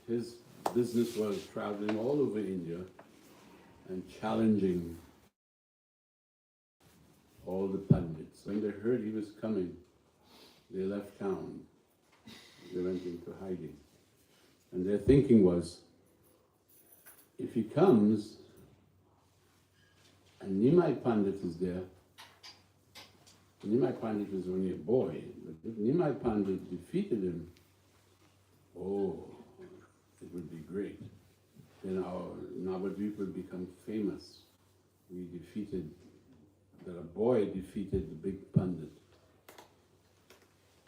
Speaker 3: His business was traveling all over India and challenging all the Pandits. When they heard he was coming, they left town. They went into hiding. And their thinking was, if he comes and Nimai Pandit is there, Nimai Pandit was only a boy, but if Nimai Pandit defeated him, oh, it would be great. Then our Navadvip would become famous. We defeated, that a boy defeated the big Pandit.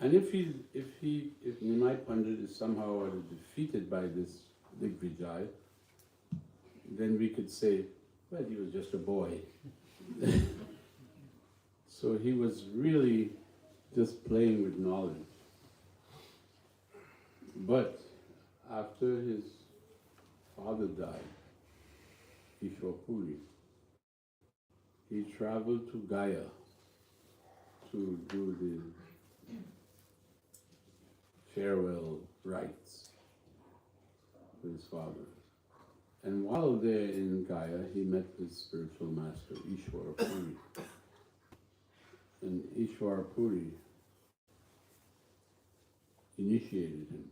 Speaker 3: And if Nimai Pandit is somehow defeated by this Digvijay, then we could say, well, he was just a boy. So he was really just playing with knowledge. But after his father died, Ishwapuri, he traveled to Gaya to do the farewell rites for his father. And while there in Gaya, he met his spiritual master, Ishwarapuri. And Ishwarapuri initiated him.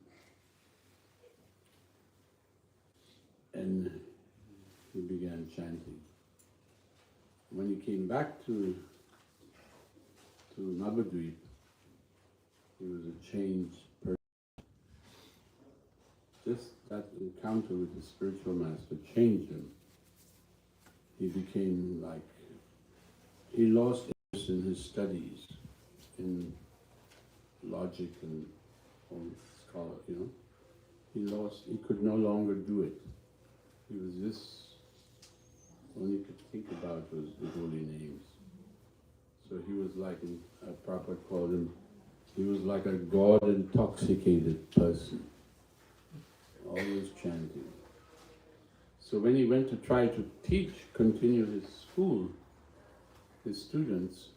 Speaker 3: And he began chanting. When he came back to Navadvip, he was a changed person. Just that encounter with the spiritual master changed him. He became like, he lost interest in his studies, in logic and scholar, you know. He could no longer do it. He was just, all he could think about was the holy names. So he was like, Prabhupada called him, he was like a God-intoxicated person, always chanting. So when he went to try to continue his school, his students,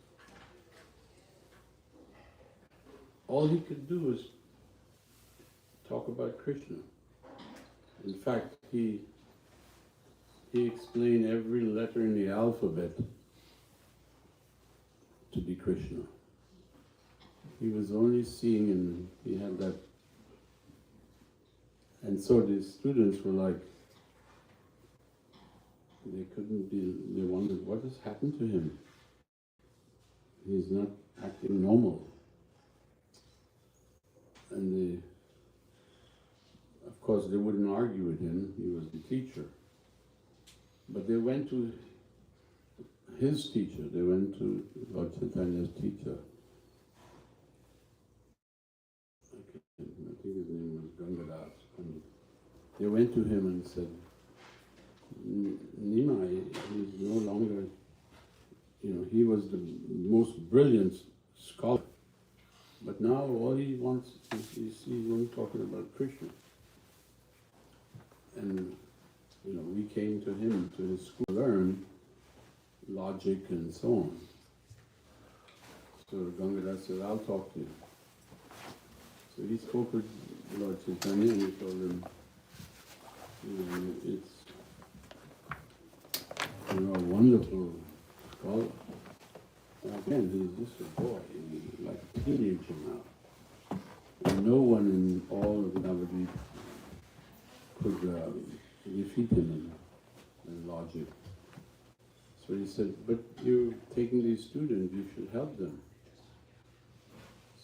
Speaker 3: all he could do was talk about Krishna. In fact, he explained every letter in the alphabet to be Krishna. He was only seeing, and he had that. And so the students were like, they wondered, what has happened to him? He's not acting normal. And of course, they wouldn't argue with him, he was the teacher. But they went to his teacher, they went to Lord Chaitanya's teacher. I think his name was Gangadas. And they went to him and said, Nimai is no longer, he was the most brilliant scholar. But now all he wants is, he's only talking about Krishna. And, we came to him, to his school, to learn logic and so on. So Gangadas said, I'll talk to you. So he spoke with Lord Chaitanya and he told him, it's a wonderful scholar. Again, he's just a boy, he's like a teenager now. And no one in all of Navadvip could defeat him in logic. So he said, but you're taking these students, you should help them.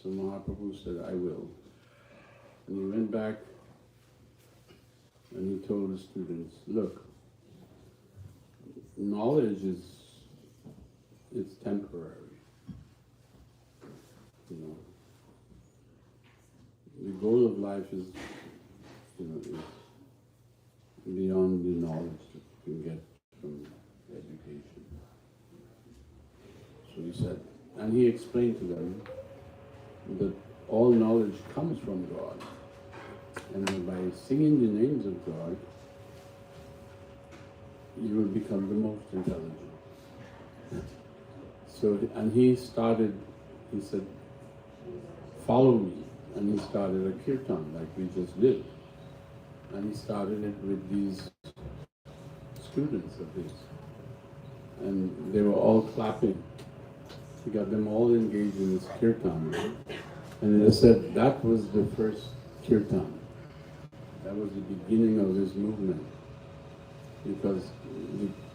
Speaker 3: So Mahaprabhu said, I will. And he went back and he told the students, look, knowledge it's temporary. You know, the goal of life is, is beyond the knowledge that you can get from education. So he said, and he explained to them that all knowledge comes from God, and that by singing the names of God, you will become the most intelligent. So, and he said, follow me. And he started a kirtan like we just did. And he started it with these students of his. And they were all clapping. He got them all engaged in this kirtan. And they said that was the first kirtan. That was the beginning of this movement. Because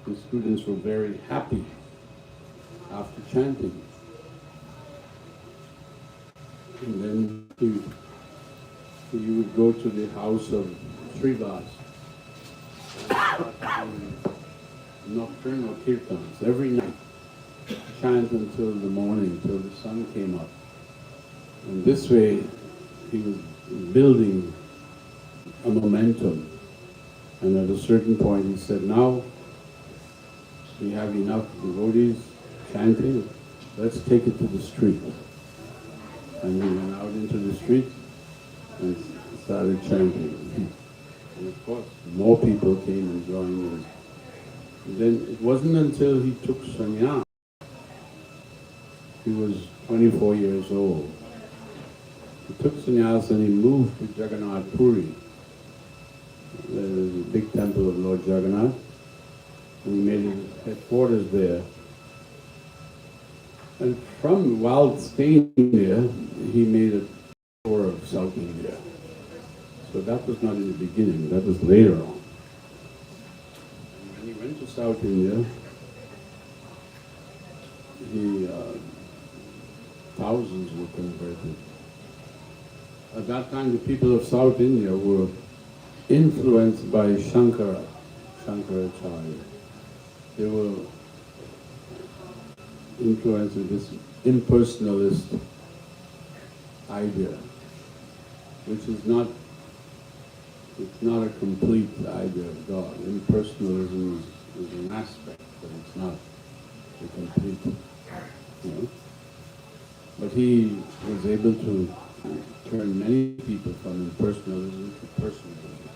Speaker 3: the students were very happy after chanting. And then you would go to the house of Srivas and nocturnal kirtans every night, chant until the morning, till the sun came up. And this way he was building a momentum. And at a certain point he said, now we have enough devotees chanting, let's take it to the street. And we went out into the street and started chanting. And of course, more people came and joined us. And then it wasn't until he took sannyas, he was 24 years old. He took sannyas and he moved to Jagannath Puri. There's a big temple of Lord Jagannath, and he made his headquarters there. And while staying there, he made a tour of South India. So that was not in the beginning, that was later on. And when he went to South India, thousands were converted. At that time, the people of South India were influenced by Shankaracharya. They were influenced with this impersonalist idea, which is not a complete idea of God. Impersonalism is an aspect, but it's not a complete, But he was able to turn many people from impersonalism to personalism.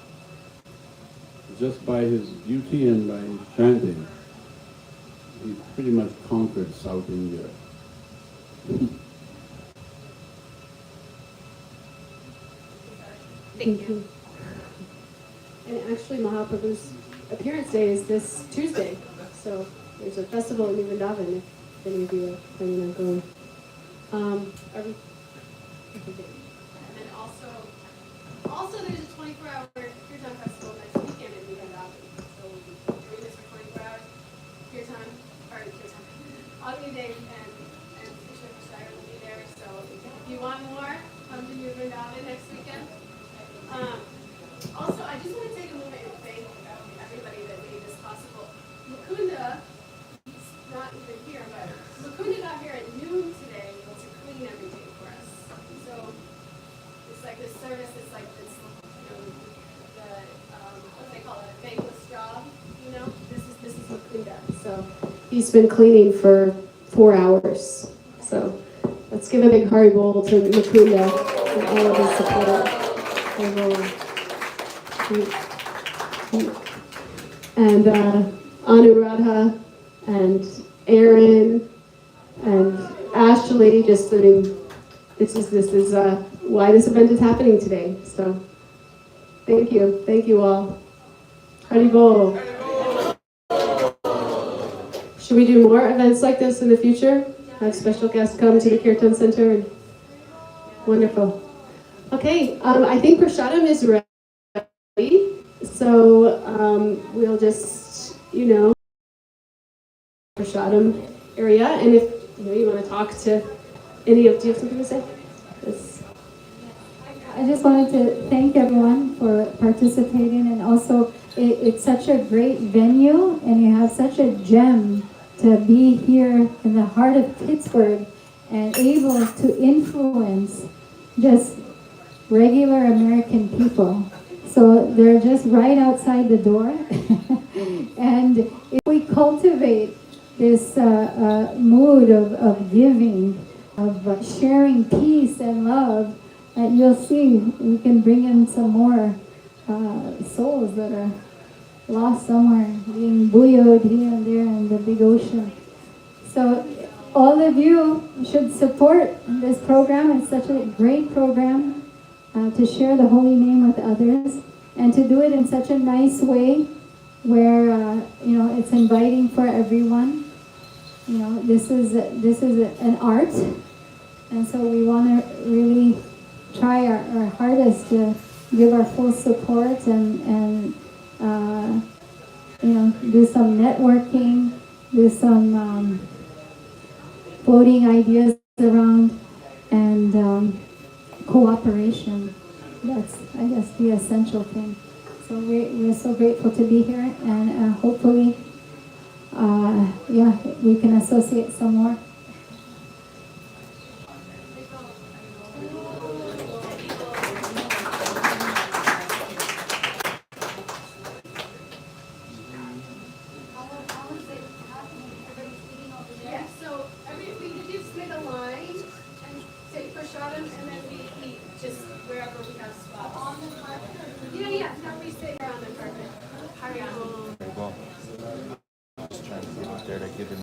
Speaker 3: Just by his beauty and by his chanting, he pretty much conquered South India.
Speaker 1: Thank you. And actually, Mahaprabhu's appearance day is this Tuesday. So there's a festival in Vrindavan if any of you are planning on going. Are we? And then also there's a 24-hour Kirtan festival next weekend in Vrindavan. So we'll be doing this for 24 hours. Kirtan, Agni Day and Krishna Prasad will be there. So if you want more, come to New Vrindavan next weekend. Also, I just want to take a moment and thank everybody that made this possible. Mukunda, he's not even here, but Mukunda got here at noon today to clean everything for us. So it's like this service, it's like this, what they call it, a thankless job, This is Mukunda. So he's been cleaning for 4 hours. So let's give a big Haribol to Mukunda and all of his support. And Anuradha and Aaron and Ashley, this is why this event is happening today. So thank you all. Haribol. Should we do more events like this in the future? Have special guests come to the Kirtan Center? Wonderful. Okay, I think Prashadam is ready. So we'll just, Prasadam area. And if you want to talk to any of, do you have something to say? Yes.
Speaker 4: I just wanted to thank everyone for participating, and also it's such a great venue, and you have such a gem to be here in the heart of Pittsburgh and able to influence just regular American people. So they're just right outside the door. And if we cultivate this mood of giving, of sharing peace and love, you'll see we can bring in some more souls that are lost somewhere, being buoyed here and there in the big ocean. So all of you should support this program. It's such a great program to share the holy name with others, and to do it in such a nice way where it's inviting for everyone. This is an art, and so we want to really try our hardest to give our full support and do some networking, do some floating ideas around, and cooperation. That's, I guess, the essential thing. So we're so grateful to be here, and hopefully, we can associate some more.
Speaker 1: Yeah, so we could just make a line and take Prasadam, and then we eat just wherever we have spots. On the carpet? Yeah, no, we sit here on the carpet. Hurry on.
Speaker 7: Well, just trying to get up there to give him.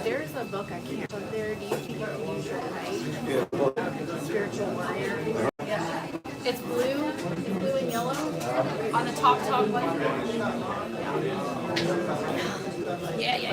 Speaker 6: There's a book I can't put there. Do you think you can use your kite? Spiritual warrior. Yeah. It's blue and yellow on the top one. Yeah.